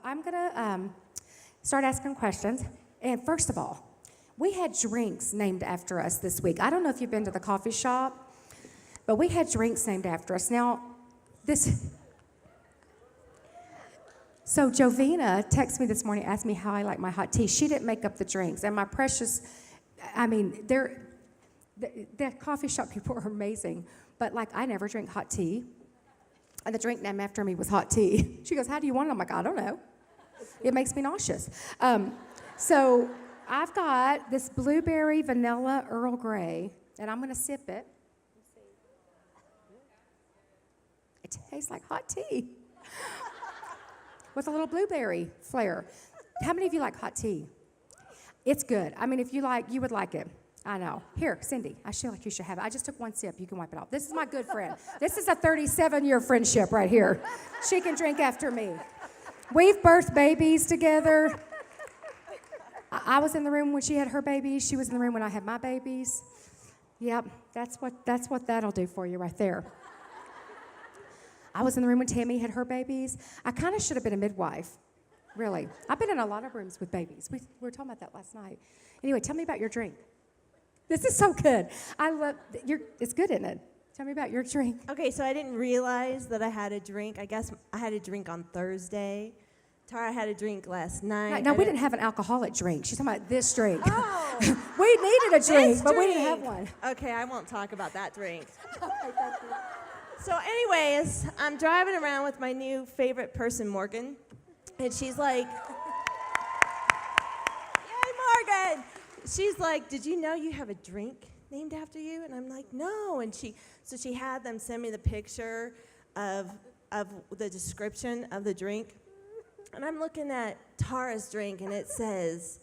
I'm going to start asking questions. And first of all, we had drinks named after us this week. I don't know if you've been to the coffee shop, but we had drinks named after us. Now, So Jovina texted me this morning, asked me how I like my hot tea. She didn't make up the drinks. And my precious, the coffee shop people are amazing. But, I never drink hot tea. And the drink named after me was hot tea. She goes, how do you want it? I'm like, I don't know. It makes me nauseous. So I've got this blueberry vanilla Earl Grey, and I'm going to sip it. It tastes like hot tea with a little blueberry flair. How many of you like hot tea? It's good. If you like, you would like it. I know. Here, Cindy, I feel like you should have it. I just took one sip. You can wipe it off. This is my good friend. This is a 37-year friendship right here. She can drink after me. We've birthed babies together. I was in the room when she had her babies. She was in the room when I had my babies. Yep, that's what that'll do for you right there. I was in the room when Tammy had her babies. I kind of should have been a midwife, really. I've been in a lot of rooms with babies. We were talking about that last night. Anyway, tell me about your drink. This is so good. It's good, isn't it? Tell me about your drink. Okay, so I didn't realize that I had a drink. I guess I had a drink on Thursday. Tara had a drink last night. No, we didn't have an alcoholic drink. She's talking about this drink. Oh. We needed a drink, but we didn't have one. Okay, I won't talk about that drink. Okay, thank you. So anyways, I'm driving around with my new favorite person, Morgan, and she's like, yay, Morgan! She's like, did you know you have a drink named after you? And I'm like, no. And she had them send me the picture of the description of the drink. And I'm looking at Tara's drink, and it says,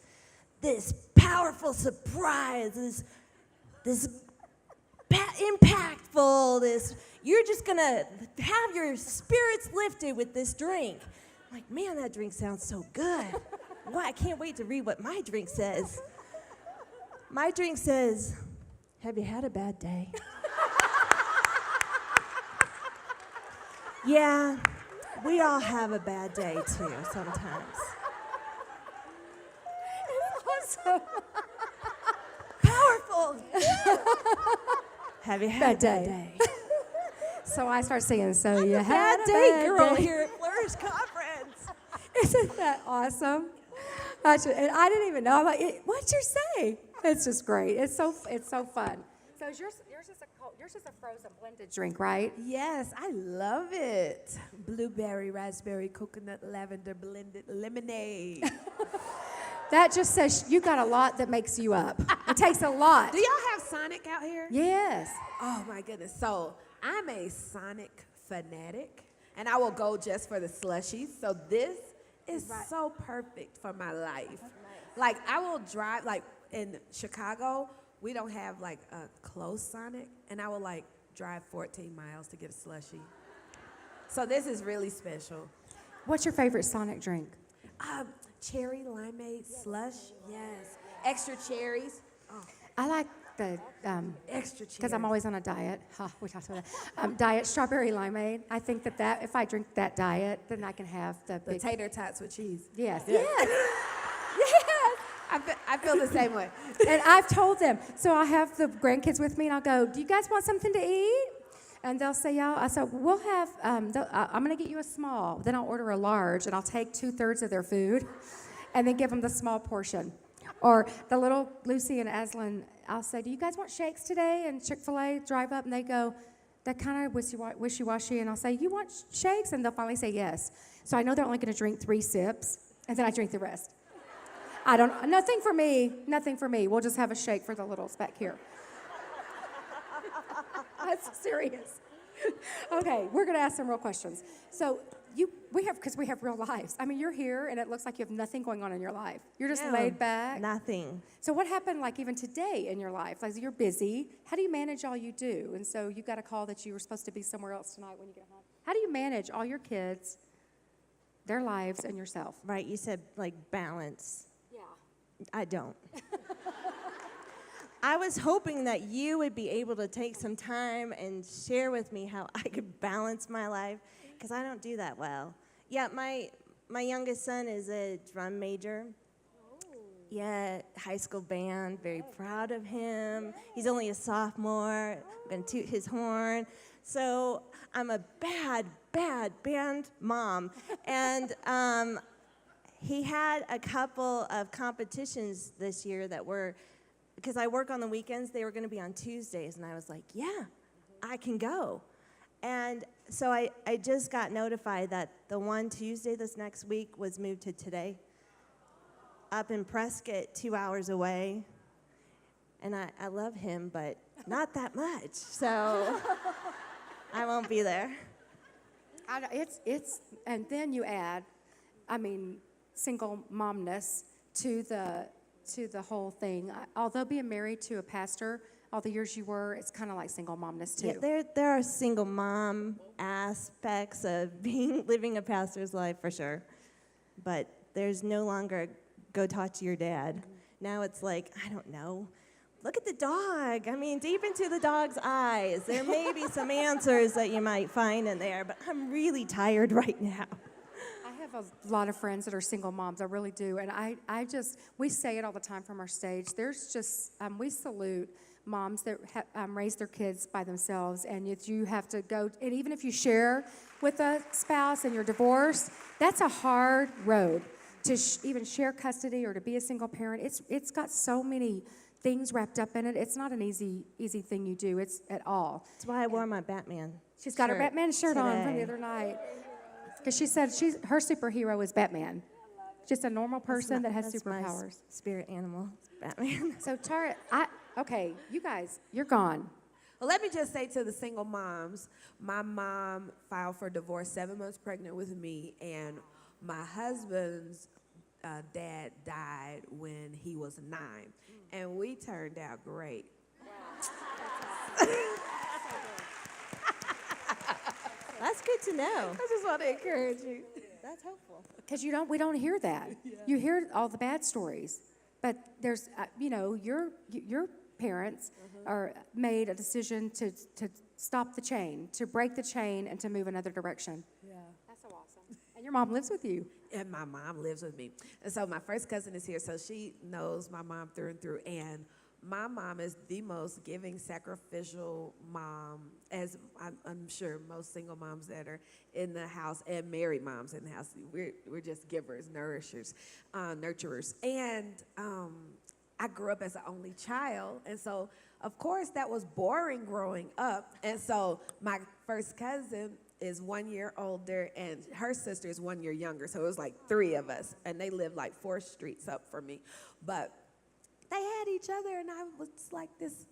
this powerful surprise, this impactful, you're just going to have your spirits lifted with this drink. I'm like, man, that drink sounds so good. Well, I can't wait to read what my drink says. My drink says, have you had a bad day? Yeah, we all have a bad day too sometimes. It's awesome. Powerful. Have you had a bad day? So I start singing, so I'm you a had bad a day bad girl day. here at Flourish Conference. Isn't that awesome? And I didn't even know. I'm like, what'd you say? It's just great. It's so fun. So yours is a frozen blended drink, right? Yes, I love it. Blueberry, raspberry, coconut, lavender blended lemonade. That just says you got a lot that makes you up. It takes a lot. Do y'all have Sonic out here? Yes. Oh my goodness. So I'm a Sonic fanatic, and I will go just for the slushies. So this is so perfect for my life. Like I will drive, like in Chicago, we don't have like a close Sonic, and I will drive 14 miles to get a slushie. So this is really special. What's your favorite Sonic drink? Cherry limeade slush, yes. Extra cherries. Oh. I like the Extra cherries. because I'm always on a diet. We talked about that. Diet strawberry limeade. I think that if I drink that diet, then I can have the big tater tots with cheese. Yes. Yes. Yes. I feel the same way. And I've told them. So I have the grandkids with me, and I'll go, do you guys want something to eat? And they'll say, yeah. I said, we'll have, I'm going to get you a small. Then I'll order a large, and I'll take 2/3 of their food and then give them the small portion. Or the little Lucy and Aslan, I'll say, do you guys want shakes today? And Chick-fil-A drive up, and they go, they're kind of wishy-washy. And I'll say, you want shakes? And they'll finally say yes. So I know they're only going to drink 3 sips, and then I drink the rest. Nothing for me. We'll just have a shake for the littles back here. That's serious. Okay, we're going to ask some real questions. So we have real lives. You're here, and it looks like you have nothing going on in your life. You're just laid back. Nothing. So what happened, even today in your life? You're busy. How do you manage all you do? And so you got a call that you were supposed to be somewhere else tonight when you get home. How do you manage all your kids, their lives, and yourself? Right, you said balance. Yeah. I don't. I was hoping that you would be able to take some time and share with me how I could balance my life, because I don't do that well. Yeah, my youngest son is a drum major. Yeah, high school band, very proud of him. He's only a sophomore. I'm going to toot his horn. So I'm a bad band mom. And he had a couple of competitions this year that were, because I work on the weekends, they were going to be on Tuesdays. And I was like, yeah, I can go. And so I just got notified that the one Tuesday this next week was moved to today, up in Prescott, 2 hours away. And I love him, but not that much. So I won't be there. And then you add, single momness to the whole thing. Although being married to a pastor all the years you were, it's kind of like single momness too. Yeah, there are single mom aspects of living a pastor's life for sure. But there's no longer go talk to your dad. Now it's like, I don't know, look at the dog. Deep into the dog's eyes. There may be some answers that you might find in there, but I'm really tired right now. I have a lot of friends that are single moms. I really do. And we say it all the time from our stage. There's just, we salute moms that raise their kids by themselves, and you have to go, and even if you share with a spouse and you're divorced, that's a hard road to even share custody or to be a single parent. It's got so many things wrapped up in it. It's not an easy thing you do. It's at all. That's why I wore my Batman. She's got her Batman shirt today. on from the other night because she said her superhero is Batman. Just a normal person that has superpowers. My spirit animal, Batman. So Tara, okay, you guys, you're gone. Well, let me just say to the single moms, my mom filed for divorce 7 months pregnant with me, and my husband's dad died when he was 9, and we turned out great. Wow. That's good to know. I just want to encourage you. That's helpful. Because we don't hear that. Yeah. You hear all the bad stories, but there's, your parents are made a decision to stop the chain, to break the chain, and to move another direction. Yeah. That's so awesome. And your mom lives with you. And my mom lives with me. And so my first cousin is here, so she knows my mom through and through. And my mom is the most giving, sacrificial mom, as I'm sure most single moms that are in the house and married moms in the house. We're just givers, nurturers. And I grew up as an only child, and so of course that was boring growing up. And so my first cousin is 1 year older, and her sister is 1 year younger, so it was like 3 of us, and they lived like 4 streets up from me. But they had each other, and I was like this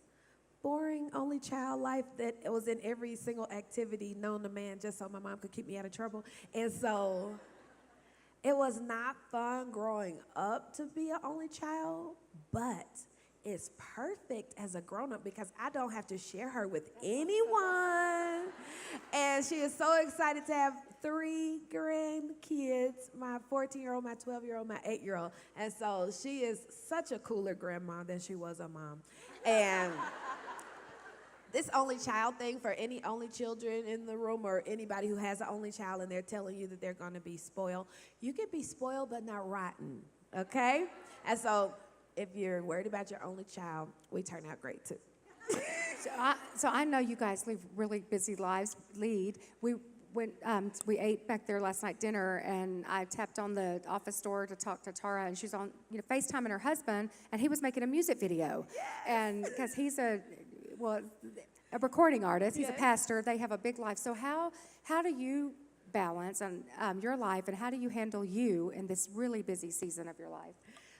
boring only child life that it was in every single activity known to man just so my mom could keep me out of trouble. And so it was not fun growing up to be an only child, but it's perfect as a grown-up because I don't have to share her with anyone. And she is so excited to have 3 grandkids, my 14-year-old, my 12-year-old, my 8-year-old. And so she is such a cooler grandma than she was a mom. And this only child thing, for any only children in the room or anybody who has an only child and they're telling you that they're going to be spoiled, you can be spoiled but not rotten, okay? And so if you're worried about your only child, we turn out great too. So I know you guys live really busy lives. We ate back there last night dinner, and I tapped on the office door to talk to Tara, and she's on FaceTiming her husband, and he was making a music video. Yes. And because he's a recording artist, he's a pastor, they have a big life. So how do you balance your life, and how do you handle you in this really busy season of your life?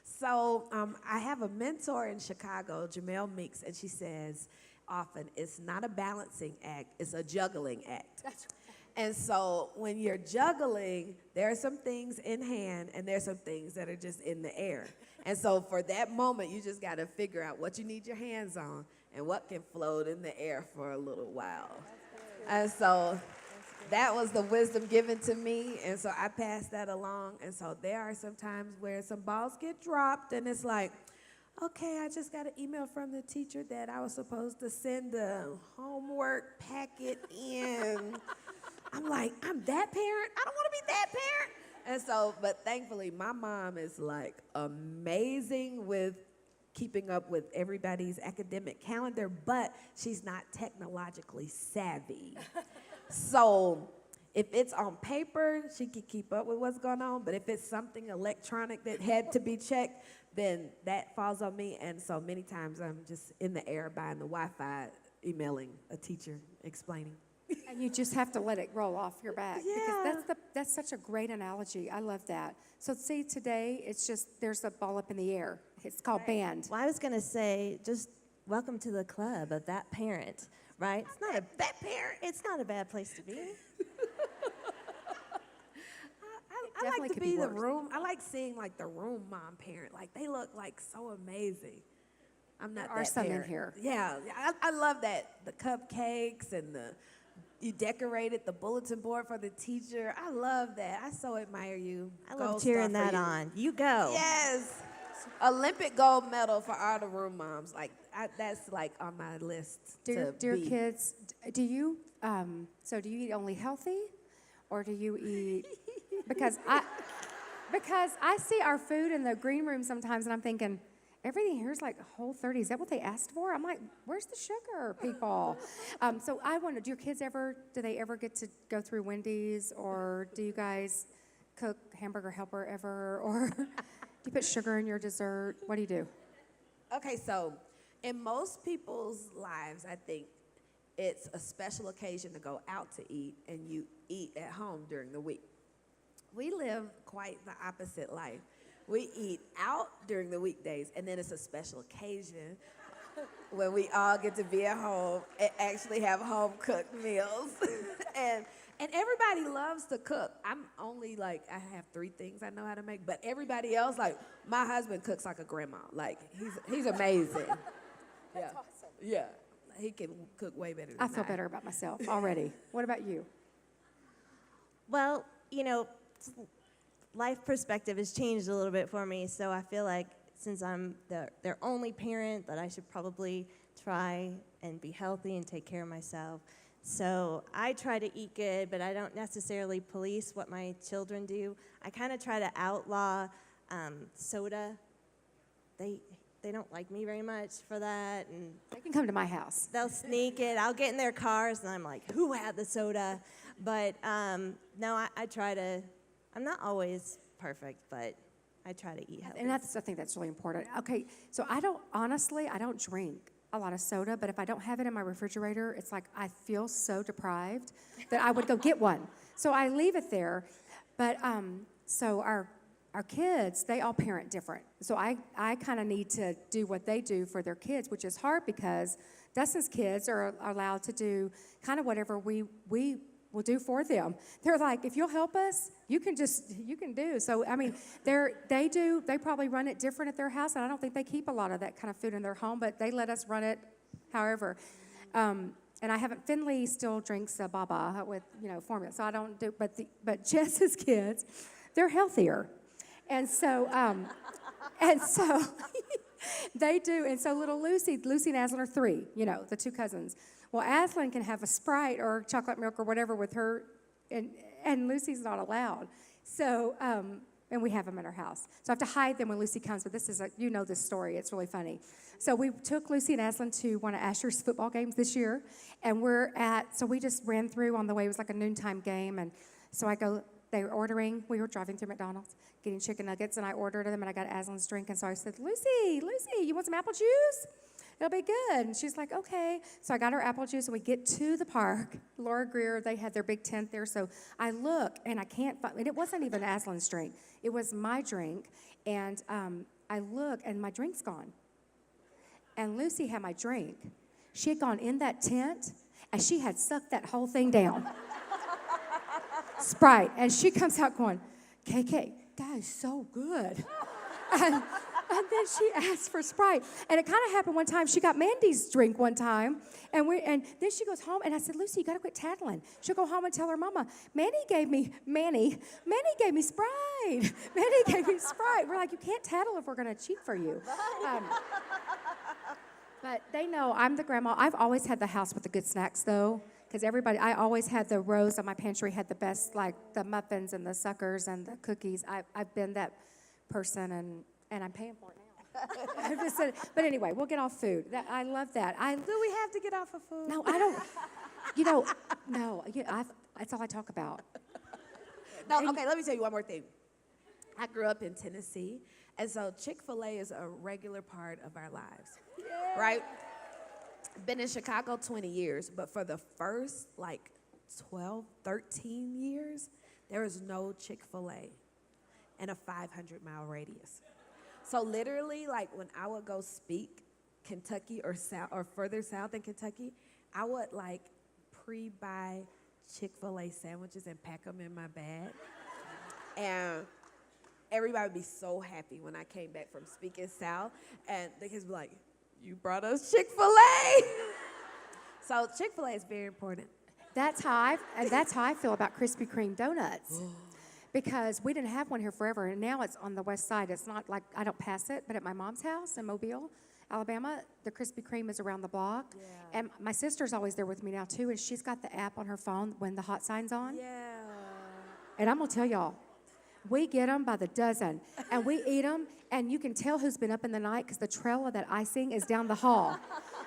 So I have a mentor in Chicago, Jamel Meeks, and she says often, it's not a balancing act, it's a juggling act. That's right. And so when you're juggling, there are some things in hand and there's some things that are just in the air. And so for that moment, you just got to figure out what you need your hands on and what can float in the air for a little while. And so that was the wisdom given to me, and so I passed that along. And so there are some times where some balls get dropped, and it's like, okay, I just got an email from the teacher that I was supposed to send the homework packet in. I'm like, I'm that parent? I don't want to be that parent. And so, but thankfully, my mom is like amazing with keeping up with everybody's academic calendar, but she's not technologically savvy. So if it's on paper, she can keep up with what's going on, but if it's something electronic that had to be checked, then that falls on me. And so many times I'm just in the air buying the Wi-Fi, emailing a teacher, explaining. And you just have to let it roll off your back. Yeah. Because that's such a great analogy. I love that. So see, today, it's just, there's a ball up in the air. It's called band. Well, I was going to say, just welcome to the club of that parent, right? It's not a that parent. It's not a bad place to be. I definitely like to could be be the worse. room. I like seeing like the room mom parent. Like they look like so amazing. I'm not There are that some in parent. here. Yeah, I love that. The cupcakes and you decorated the bulletin board for the teacher. I love that. I so admire you. I love Gold cheering star for that you. on. You go. Yes. Olympic gold medal for all the room moms. Like that's like on my list. Dear be. kids, do you eat only healthy, or do you eat? Because I see our food in the green room sometimes, and I'm thinking, everything here is like Whole30. Is that what they asked for? I'm like, where's the sugar, people? So I wonder, do they ever get to go through Wendy's, or do you guys cook Hamburger Helper ever, or do you put sugar in your dessert? What do you do? Okay, so in most people's lives, I think it's a special occasion to go out to eat, and you eat at home during the week. We live quite the opposite life. We eat out during the weekdays, and then it's a special occasion when we all get to be at home and actually have home-cooked meals. and everybody loves to cook. I'm only like, I have 3 things I know how to make, but everybody else, like, my husband cooks like a grandma. Like, he's amazing. That's awesome. Yeah, he can cook way better than I feel better about myself already. What about you? Well, life perspective has changed a little bit for me, so I feel like since I'm their only parent, that I should probably try and be healthy and take care of myself. So I try to eat good, but I don't necessarily police what my children do. I kind of try to outlaw soda. They don't like me very much for that, and They can come to my house. they'll sneak it. I'll get in their cars, and I'm like, who had the soda? But no, I try to. I'm not always perfect, but I try to eat healthy. And I think that's really important. Okay, so I don't drink a lot of soda, but if I don't have it in my refrigerator, it's like I feel so deprived that I would go get one. So I leave it there. But so our kids, they all parent different. So I kind of need to do what they do for their kids, which is hard because Dustin's kids are allowed to do kind of whatever we will do for them. They're like, if you'll help us, you can do. So, I mean, they probably run it different at their house, and I don't think they keep a lot of that kind of food in their home, but they let us run it however. And Finley still drinks Baba with, formula, so I don't do, but Jess's kids, they're healthier. And so, they do. And so little Lucy and Aslan are 3, the 2 cousins. Well, Aslan can have a Sprite or chocolate milk or whatever with her, and Lucy's not allowed. So, and we have them in our house. So I have to hide them when Lucy comes, but this is this story. It's really funny. So we took Lucy and Aslan to one of Asher's football games this year, and so we just ran through on the way. It was like a noontime game, and so they were ordering. We were driving through McDonald's, getting chicken nuggets, and I ordered them, and I got Aslan's drink, and so I said, Lucy, you want some apple juice? It'll be good. And she's like, okay. So I got her apple juice, and we get to the park. Laura Greer, they had their big tent there, so I look, and I can't find, and it wasn't even Aslan's drink. It was my drink, and I look, and my drink's gone. And Lucy had my drink. She had gone in that tent, and she had sucked that whole thing down. Sprite. And she comes out going, KK, that is so good. And then she asked for Sprite. And it kind of happened one time. She got Mandy's drink one time. And then she goes home. And I said, Lucy, you got to quit tattling. She'll go home and tell her mama, Mandy gave me Sprite. Mandy gave me Sprite. We're like, you can't tattle if we're going to cheat for you. But they know I'm the grandma. I've always had the house with the good snacks, though, because I always had the rows on my pantry had the best, like the muffins and the suckers and the cookies. I've been that person, and I'm paying for it now. I'm just saying, but anyway, we'll get off food. I love that. Do we have to get off of food? No, I don't. You know, no. That's all I talk about. No, okay, let me tell you one more thing. I grew up in Tennessee, and so Chick-fil-A is a regular part of our lives, right? Been in Chicago 20 years, but for the first, 12, 13 years, there was no Chick-fil-A in a 500-mile radius. So literally, when I would go speak Kentucky or further south in Kentucky, I would, pre-buy Chick-fil-A sandwiches and pack them in my bag. And everybody would be so happy when I came back from speaking south. And the kids would be like, you brought us Chick-fil-A. So Chick-fil-A is very important. That's how I feel about Krispy Kreme donuts. Because we didn't have one here forever, and now it's on the west side. It's not like I don't pass it, but at my mom's house in Mobile, Alabama, the Krispy Kreme is around the block. Yeah. And my sister's always there with me now, too, and she's got the app on her phone when the hot sign's on. Yeah. And I'm going to tell y'all, we get them by the dozen, and we eat them, and you can tell who's been up in the night because the trail of that icing is down the hall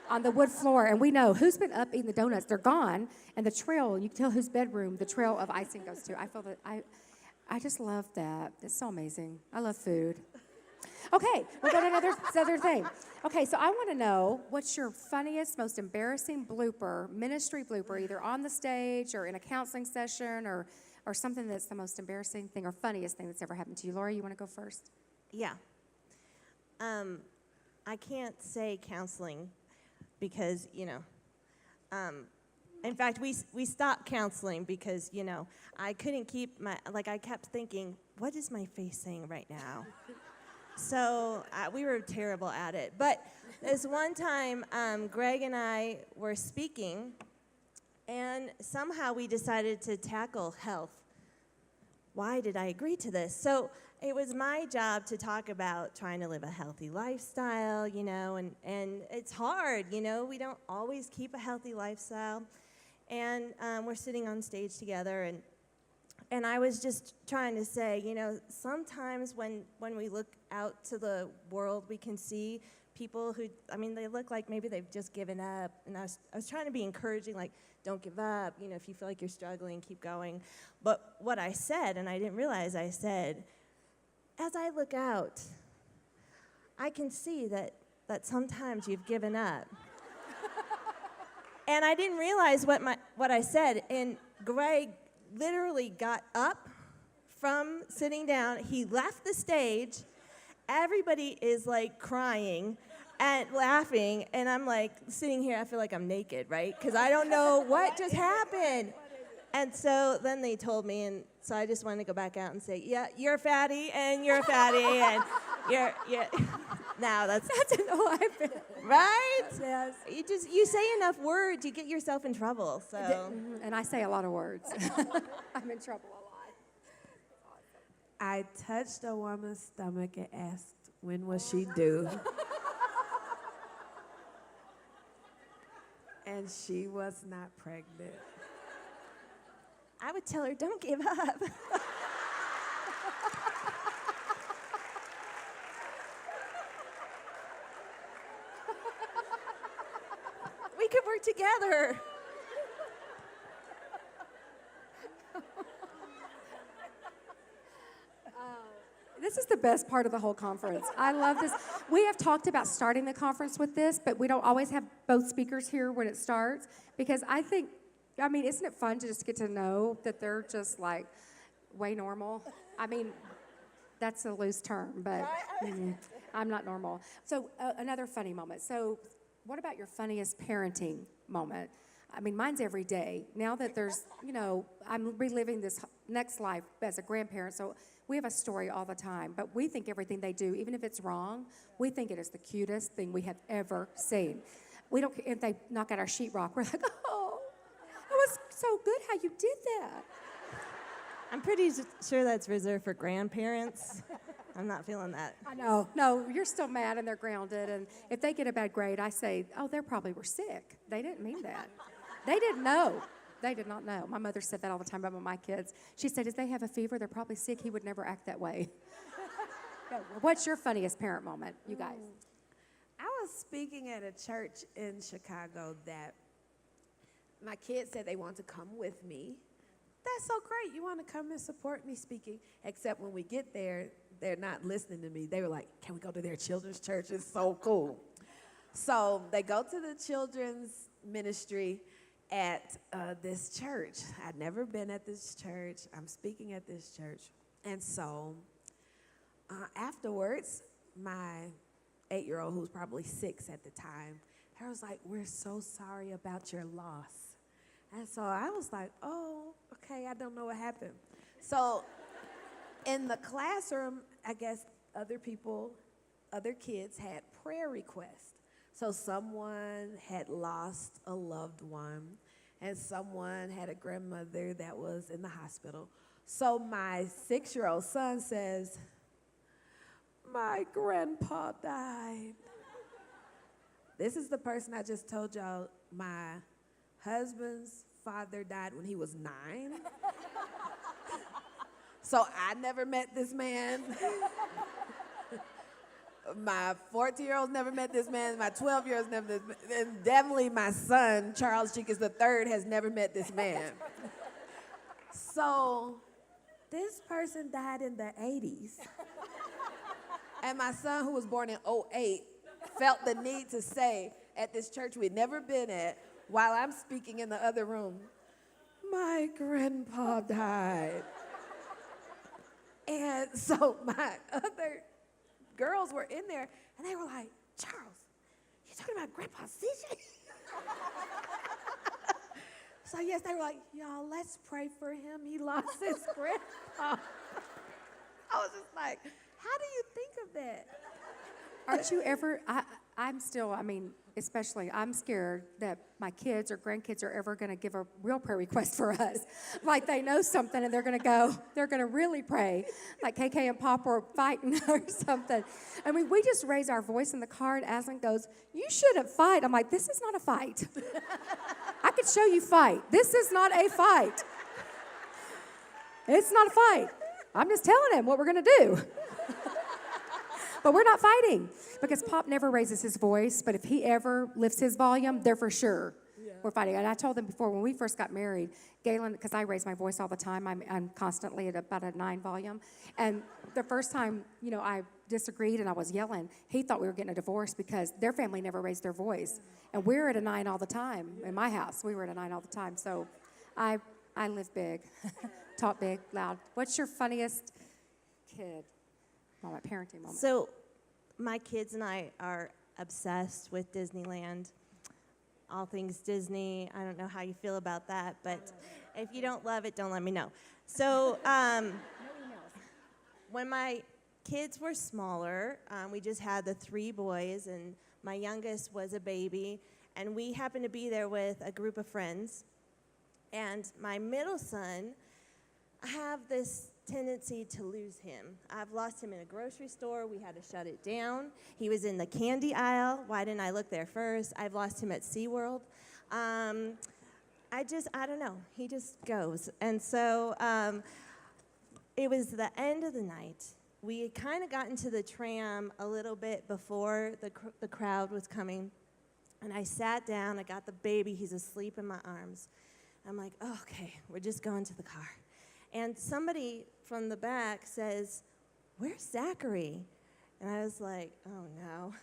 on the wood floor, and we know who's been up eating the donuts. They're gone, and the trail, you can tell whose bedroom the trail of icing goes to. I feel that I just love that. It's so amazing. I love food. Okay, we'll go to another thing. Okay, so I want to know what's your funniest, most embarrassing blooper, ministry blooper, either on the stage or in a counseling session or something that's the most embarrassing thing or funniest thing that's ever happened to you. Laura, you want to go first? Yeah. I can't say counseling because, in fact, we stopped counseling because, I couldn't keep I kept thinking, what is my face saying right now? So we were terrible at it. But this one time, Greg and I were speaking, and somehow we decided to tackle health. Why did I agree to this? So it was my job to talk about trying to live a healthy lifestyle, and it's hard, we don't always keep a healthy lifestyle. And we're sitting on stage together, and I was just trying to say, sometimes when we look out to the world, we can see people who, they look like maybe they've just given up. And I was trying to be encouraging, don't give up. If you feel like you're struggling, keep going. But what I said, and I didn't realize I said, as I look out, I can see that sometimes you've given up. And I didn't realize what I said. And Greg literally got up from sitting down. He left the stage. Everybody is crying and laughing. And I'm sitting here, I feel like I'm naked, right? Because I don't know what just happened. And so then they told me, and so I just wanted to go back out and say, yeah, you're a fatty, and you're a fatty, and you're now that's an OIF. Right? Yes. You say enough words, you get yourself in trouble. So. And I say a lot of words. I'm in trouble a lot. I touched a woman's stomach and asked, when was she due? And she was not pregnant. I would tell her, don't give up. We could work together. This is the best part of the whole conference. I love this. We have talked about starting the conference with this, but we don't always have both speakers here when it starts because I think, isn't it fun to just get to know that they're just way normal? That's a loose term, but I'm not normal. So another funny moment. So what about your funniest parenting moment? Mine's every day. Now that there's, I'm reliving this next life as a grandparent, so we have a story all the time. But we think everything they do, even if it's wrong, we think it is the cutest thing we have ever seen. We don't, if they knock out our sheetrock, we're like, oh, that was so good how you did that. I'm pretty sure that's reserved for grandparents. I'm not feeling that. I know. No, you're still mad and they're grounded. And if they get a bad grade, I say, oh, they probably were sick. They didn't mean that. They didn't know. They did not know. My mother said that all the time about my kids. She said, if they have a fever, they're probably sick. He would never act that way. What's your funniest parent moment, you guys? I was speaking at a church in Chicago that my kids said they want to come with me. That's so great. You want to come and support me speaking. Except when we get there, they're not listening to me. They were like, can we go to their children's church? It's so cool. So they go to the children's ministry at this church. I'd never been at this church. I'm speaking at this church. And so afterwards, my 8-year-old, who was probably 6 at the time, her was like, we're so sorry about your loss. And so I was like, oh, okay, I don't know what happened. So in the classroom, I guess other kids had prayer requests. So someone had lost a loved one, and someone had a grandmother that was in the hospital. So my 6-year-old son says, my grandpa died. This is the person I just told y'all, my husband's father died when he was 9. So I never met this man. My 14-year-old never met this man. My 12-year-old never met this man. And definitely my son, Charles Jenkins III, has never met this man. So this person died in the 80s. And my son, who was born in 2008, felt the need to say at this church we'd never been at, while I'm speaking in the other room, my grandpa died. And so my other girls were in there, and they were like, Charles, you talking about Grandpa CJ? So yes, they were like, y'all, let's pray for him. He lost his grandpa. I was just like, how do you think of that? Aren't you ever, especially I'm scared that my kids or grandkids are ever going to give a real prayer request for us. Like they know something and they're going to really pray. Like KK and Pop were fighting or something. I mean, we just raise our voice in the car and Aslan goes, you shouldn't fight. I'm like, this is not a fight. I could show you fight. This is not a fight. It's not a fight. I'm just telling him what we're going to do. But we're not fighting because Pop never raises his voice, but if he ever lifts his volume, they're for sure. Yeah. We're fighting. And I told them before, when we first got married, Galen, because I raise my voice all the time, I'm constantly at about a 9 volume. And the first time, I disagreed and I was yelling, he thought we were getting a divorce because their family never raised their voice. And we're at a 9 all the time in my house. We were at a 9 all the time. So I live big, talk big, loud. What's your funniest kid moment, parenting moment? So my kids and I are obsessed with Disneyland. All things Disney. I don't know how you feel about that, but if you don't love it, don't let me know. So when my kids were smaller, we just had the 3 boys, and my youngest was a baby, and we happened to be there with a group of friends. And my middle son, I have this tendency to lose him. I've lost him in a grocery store. We had to shut it down. He was in the candy aisle. Why didn't I look there first? I've lost him at SeaWorld. I don't know. He just goes. And so it was the end of the night. We had kind of gotten to the tram a little bit before the crowd was coming. And I sat down. I got the baby. He's asleep in my arms. I'm like, oh, okay, we're just going to the car. And somebody from the back says, where's Zachary? And I was like, oh, no.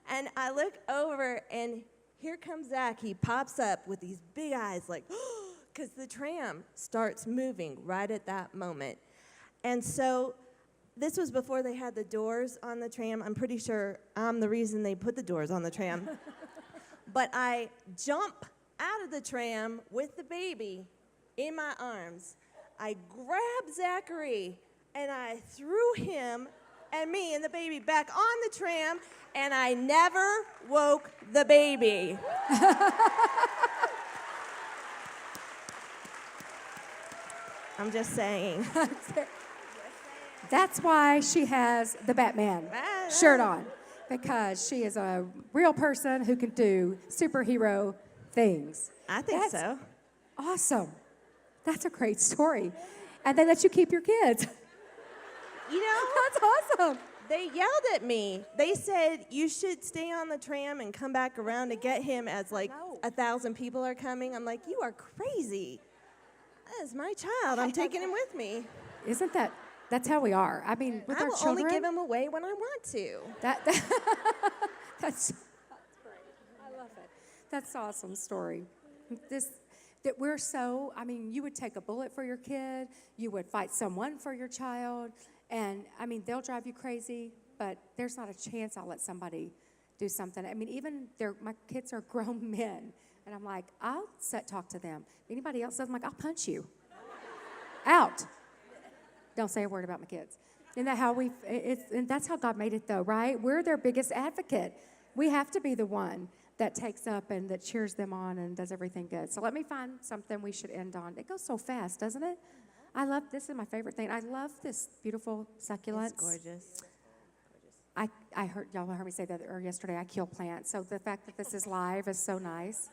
And I look over, and here comes Zach. He pops up with these big eyes like, because the tram starts moving right at that moment. And so this was before they had the doors on the tram. I'm pretty sure I'm the reason they put the doors on the tram. But I jump out of the tram with the baby in my arms. I grabbed Zachary, and I threw him and me and the baby back on the tram, and I never woke the baby. I'm just saying. That's why she has the Batman shirt on, because she is a real person who can do superhero things. I think so. Awesome. That's a great story. And they let you keep your kids. You know, That's awesome. they yelled at me. They said, you should stay on the tram and come back around to get him as like 1,000 people are coming. I'm like, you are crazy. That is my child. I'm taking him with me. Isn't that's how we are. I mean, with I our will children. only give him away when I want to. That's great. I love it. That's an awesome story. That we're so, I mean, you would take a bullet for your kid, you would fight someone for your child, and I mean, they'll drive you crazy, but there's not a chance I'll let somebody do something. I mean, even my kids are grown men, and I'm like, I'll talk to them. Anybody else does, I'm like, I'll punch you. Out. Don't say a word about my kids. Isn't that how and that's how God made it though, right? We're their biggest advocate. We have to be the one that takes up and that cheers them on and does everything good. So let me find something we should end on. It goes so fast, doesn't it? This is my favorite thing. I love this beautiful succulents. It's gorgeous. Y'all heard me say that yesterday, I kill plants. So the fact that this is live is so nice.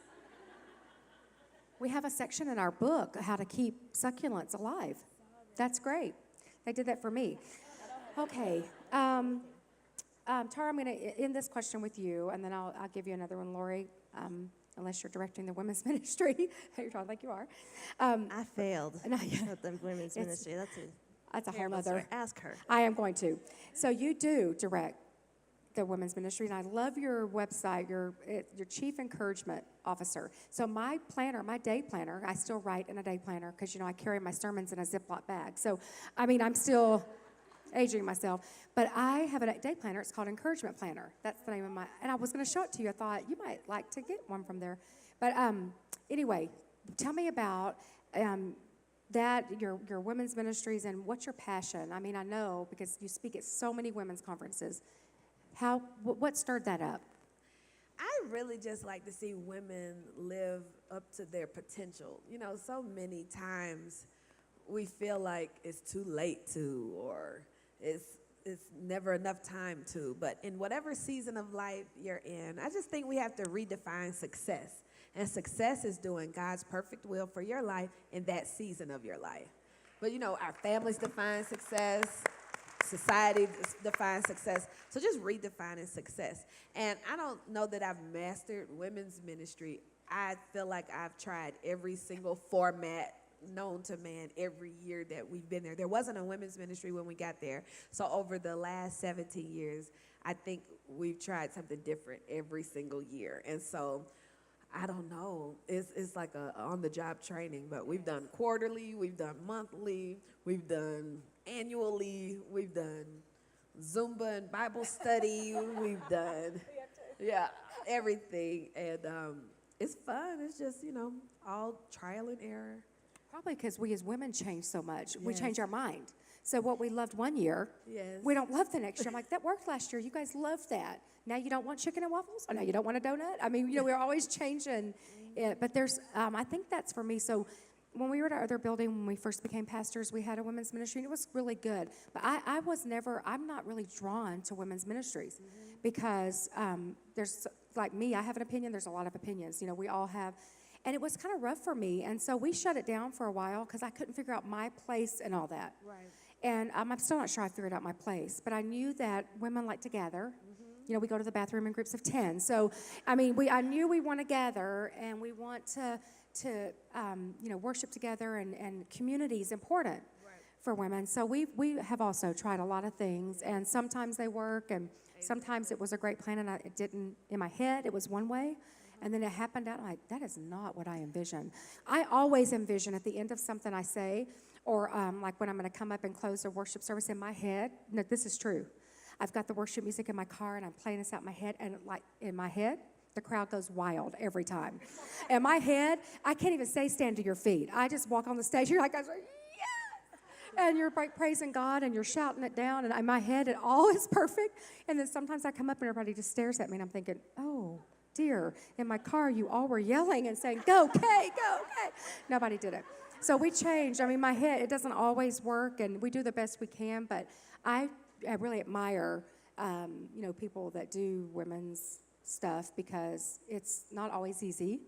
We have a section in our book, how to keep succulents alive. That's great. They did that for me. Okay. Tara, I'm going to end this question with you, and then I'll give you another one, Lori, unless you're directing the women's ministry. You're talking like you are. I failed No, yeah. at the women's ministry. That's a whole terrible other. story. Ask her. I am going to. So you do direct the women's ministry, and I love your website, your chief encouragement officer. So my day planner, I still write in a day planner because, I carry my sermons in a Ziploc bag. So, I mean, I'm still aging myself. But I have a day planner. It's called Encouragement Planner. That's the name of and I was going to show it to you. I thought you might like to get one from there. But anyway, tell me about your women's ministries, and what's your passion? I mean, I know because you speak at so many women's conferences. What stirred that up? I really just like to see women live up to their potential. So many times we feel like it's too late to, or it's never enough time to. But in whatever season of life you're in, I just think we have to redefine success. And success is doing God's perfect will for your life in that season of your life. But, our families define success. Society defines success. So just redefining success. And I don't know that I've mastered women's ministry. I feel like I've tried every single format known to man every year that we've been there. There wasn't a women's ministry when we got there. So over the last 17 years, I think we've tried something different every single year. And so I don't know. It's like a on-the-job training, but we've done quarterly, we've done monthly, we've done annually, we've done Zumba and Bible study, we've done, everything. And it's fun. It's just, all trial and error. Probably because we as women change so much. We Yes. change our mind. So what we loved one year, we don't love the next year. I'm like, that worked last year. You guys loved that. Now you don't want chicken and waffles? Or now you don't want a donut? I mean, we're always changing it. But there's, I think that's for me. So when we were at our other building, when we first became pastors, we had a women's ministry, and it was really good. But I'm not really drawn to women's ministries because there's, like me, I have an opinion. There's a lot of opinions. We all have. And it was kind of rough for me. And so we shut it down for a while because I couldn't figure out my place and all that. Right. And I'm still not sure I figured out my place. But I knew that women like to gather. We go to the bathroom in groups of 10. So, I mean, I knew we want to gather and we want to worship together, and community is important for women. So we have also tried a lot of things, and sometimes they work, and sometimes it was a great plan, and it didn't, in my head, it was one way. And then it happened out, like, that is not what I envisioned. I always envision at the end of something I say, or like when I'm going to come up and close a worship service in my head. No, this is true. I've got the worship music in my car, and I'm playing this out in my head, and like in my head, the crowd goes wild every time. In my head, I can't even say stand to your feet. I just walk on the stage, you're like, I was like, yes! And you're praising God, and you're shouting it down, and in my head, it all is perfect. And then sometimes I come up, and everybody just stares at me, and I'm thinking, oh, dear, in my car, you all were yelling and saying, go, Kay, go, Kay. Nobody did it. So we changed. I mean, my head, it doesn't always work, and we do the best we can, but I really admire, people that do women's stuff because it's not always easy.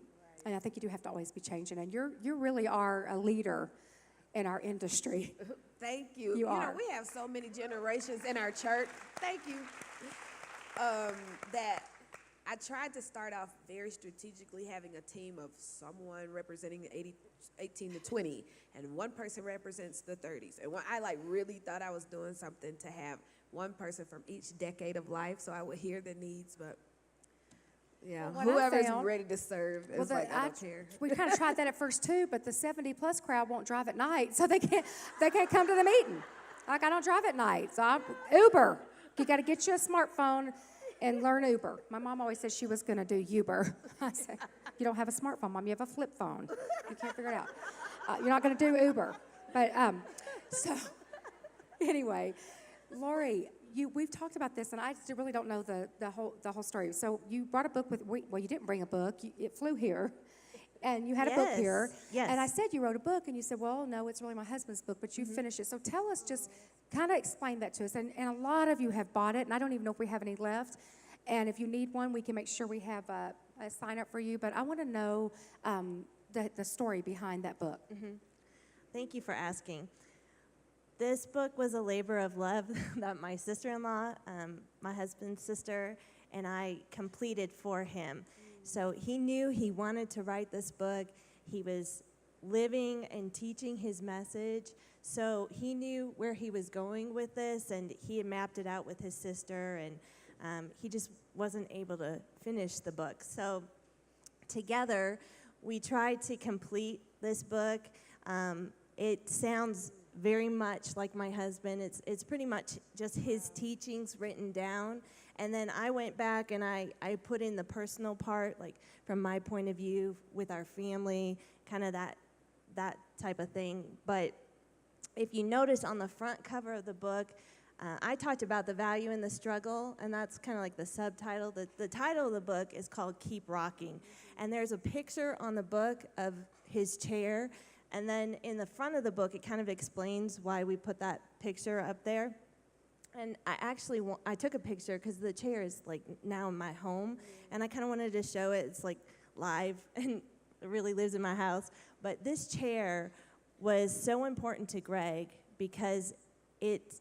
And I think you do have to always be changing. And you really are a leader in our industry. Thank you. You know, are. we have so many generations in our church. Thank you. That I tried to start off very strategically having a team of someone representing the 18 to 20, and one person represents the 30s. And I really thought I was doing something to have one person from each decade of life, so I would hear the needs, but yeah, Well, what I whoever's found- ready to serve is I don't care. We kind of tried that at first too, but the 70+ crowd won't drive at night, so they can't come to the meeting. Like, I don't drive at night, so Uber. You got to get you a smartphone and learn Uber. My mom always said she was going to do Uber. I said, you don't have a smartphone, Mom. You have a flip phone. You can't figure it out. You're not going to do Uber. But so anyway, Lori, we've talked about this, and I just really don't know the whole story. So you brought a book well, you didn't bring a book. It flew here, and you had a book here. Yes. And I said you wrote a book, and you said, well, no, it's really my husband's book, but you finished it. So tell us, just kind of explain that to us. And a lot of you have bought it, and I don't even know if we have any left. And if you need one, we can make sure we have a sign up for you. But I want to know the story behind that book. Thank you for asking. This book was a labor of love that my sister-in-law, my husband's sister, and I completed for him. So he knew he wanted to write this book. He was living and teaching his message. So he knew where he was going with this, and he had mapped it out with his sister, and he just wasn't able to finish the book. So together, we tried to complete this book. It sounds very much like my husband. It's pretty much just his teachings written down. And then I went back and I put in the personal part, like from my point of view with our family, kind of that type of thing. But if you notice on the front cover of the book, I talked about the value in the struggle, and that's kind of like the subtitle. The title of the book is called Keep Rocking. And there's a picture on the book of his chair. And then in the front of the book, it kind of explains why we put that picture up there. And I actually I took a picture because the chair is like now in my home, and I kind of wanted to show it. It's like live, and it really lives in my house. But this chair was so important to Greg because it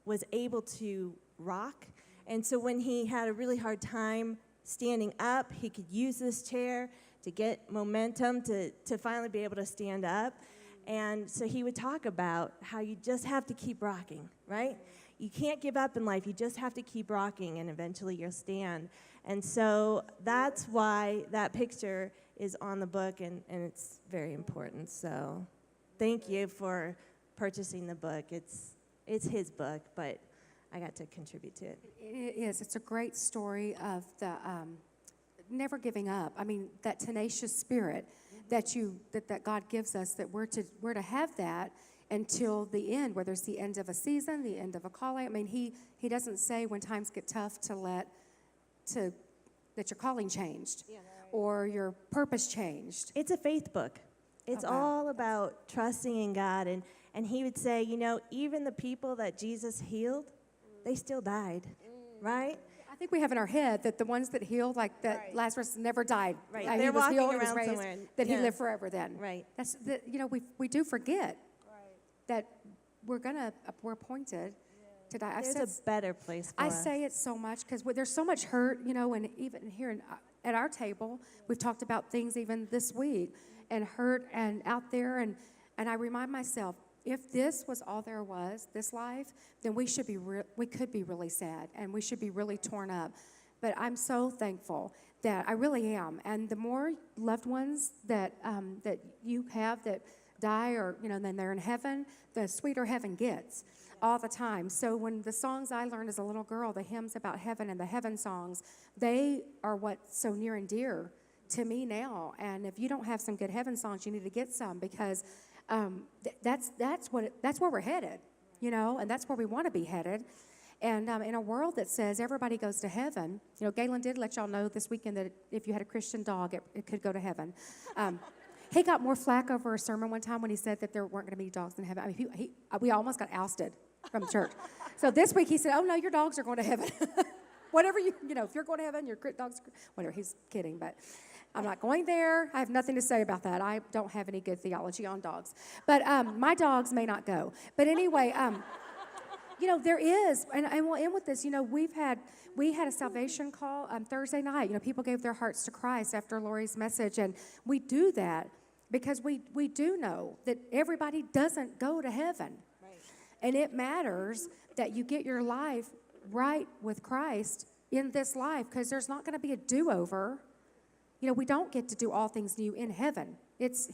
was able to rock. And so when he had a really hard time standing up, he could use this chair to get momentum to finally be able to stand up. And so he would talk about how you just have to keep rocking, right? You can't give up in life. You just have to keep rocking, and eventually you'll stand. And so that's why that picture is on the book, and it's very important. So thank you for purchasing the book. It's his book, but I got to contribute to it. It is. It's a great story of the never giving up. I mean, that tenacious spirit that God gives us, that we're to have that until the end, whether it's the end of a season, the end of a calling. I mean, he doesn't say when times get tough that your calling changed or your purpose changed. It's a faith book. It's all about trusting in God. And he would say, even the people that Jesus healed, they still died, right? I think we have in our head that the ones that healed, like that Lazarus never died. Right. He They're was walking healed, he was around raised, somewhere. that he lived forever then. Right. That's we do forget that we're appointed to die. There's a better place for I us. say it so much because there's so much hurt, and even here at our table, we've talked about things even this week, and hurt and out there, and I remind myself, if this was all there was, this life, then we could be really sad, and we should be really torn up. But I'm so thankful that I really am, and the more loved ones that you have that die, or then they're in heaven, the sweeter heaven gets all the time. So when the songs I learned as a little girl, the hymns about heaven and the heaven songs, they are what's so near and dear to me now. And if you don't have some good heaven songs, you need to get some, because that's where we're headed, and that's where we want to be headed. And in a world that says everybody goes to heaven, Galen did let y'all know this weekend that if you had a Christian dog, it could go to heaven. He got more flack over a sermon one time when he said that there weren't going to be dogs in heaven. I mean, we almost got ousted from church. So this week he said, "Oh no, your dogs are going to heaven." Whatever if you're going to heaven, your dogs, whatever. He's kidding, but I'm not going there. I have nothing to say about that. I don't have any good theology on dogs. But my dogs may not go. But anyway, there is, and we'll end with this. We had a salvation call Thursday night. People gave their hearts to Christ after Lori's message, and we do that because we do know that everybody doesn't go to heaven. Right. And it matters that you get your life right with Christ in this life, because there's not going to be a do-over. We don't get to do all things new in heaven.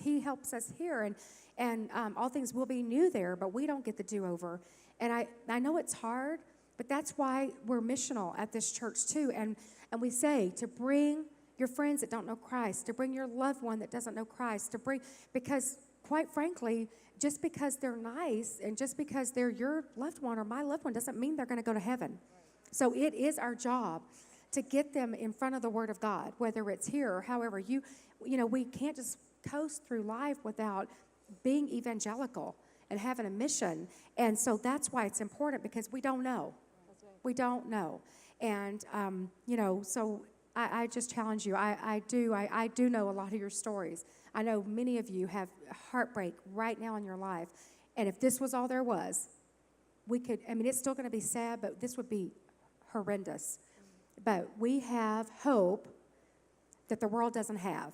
He helps us here, and all things will be new there, but we don't get the do-over. And I know it's hard, but that's why we're missional at this church too. And we say to bring your friends that don't know Christ, to bring your loved one that doesn't know Christ, because quite frankly, just because they're nice and just because they're your loved one or my loved one doesn't mean they're going to go to heaven. So it is our job to get them in front of the Word of God, whether it's here or however we can't just coast through life without being evangelical and having a mission. And so that's why it's important, because we don't know. Right. We don't know. And, so I just challenge you. I do know a lot of your stories. I know many of you have heartbreak right now in your life. And if this was all there was, it's still going to be sad, but this would be horrendous. But we have hope that the world doesn't have.